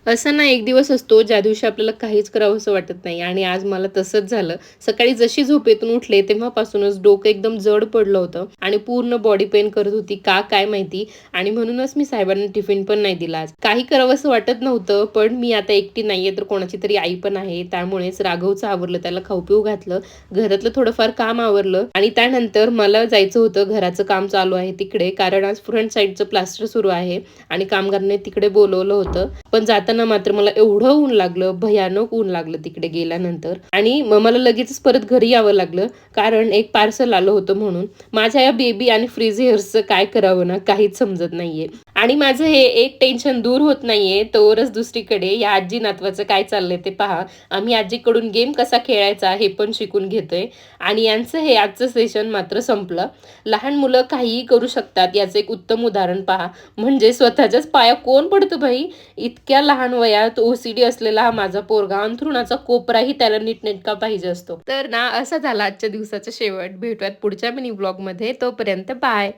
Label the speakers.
Speaker 1: असं ना एक दिवस असतो ज्या दिवशी आपल्याला काहीच करावंसं वाटत नाही आणि आज मला तसंच झालं. सकाळी जशी झोपेतून उठले तेव्हापासूनच डोकं एकदम जड पडलं होतं आणि पूर्ण बॉडी पेन करत होती. का काय माहिती? आणि म्हणूनच मी साहेबांना टिफिन पण नाही दिला आज. काही करावंसं वाटत नव्हतं, पण मी आता एकटी नाहीये तर कोणाची तरी आई पण आहे. त्यामुळेच राघवचं आवरलं, त्याला खाऊ-पिऊ घातलं. घरातलं थोडंफार काम आवरलं आणि त्यानंतर मला जायचं होतं. घराचं काम चालू आहे तिकडे, कारण आज फ्रंट साइडचं प्लास्टर सुरू आहे आणि कामगारांनी तिकडे बोलवलं होतं. पण जाताना मात्र मला एवढं ऊन लागलं, भयानक ऊन लागलं तिकडे गेल्यानंतर आणि मग मला लगेचच परत घरी यावं लागलं, कारण एक पार्सल आलं होतं म्हणून. माझ्या या बेबी आणि फ्रीझ हेअर्सचं काय करावं ना, काहीच समजत नाहीये. आणि माझं हे एक टेन्शन दूर होत नाहीये, तोवरच दुसरीकडे या आजी नातवाचं काय चाललंय ते पहा. आम्ही आजीकडून गेम कसा खेळायचा हे पण शिकून घेतोय आणि यांचं हे आजचं सेशन मात्र संपलं. लहान मुलं काहीही करू शकतात याचं एक उत्तम उदाहरण पहा. म्हणजे स्वतःच्याच पाया कोण पडतं बाई? इतक्या लहान वयात ओसीडी असलेला हा माझा पोरगा अंथरुणाचा कोपराही त्याला नीटनेटका पाहिजे असतो. तर ना असा झाला आजच्या दिवसाचा शेवट. भेटूयात पुढच्या मिनी ब्लॉगमध्ये. तोपर्यंत बाय.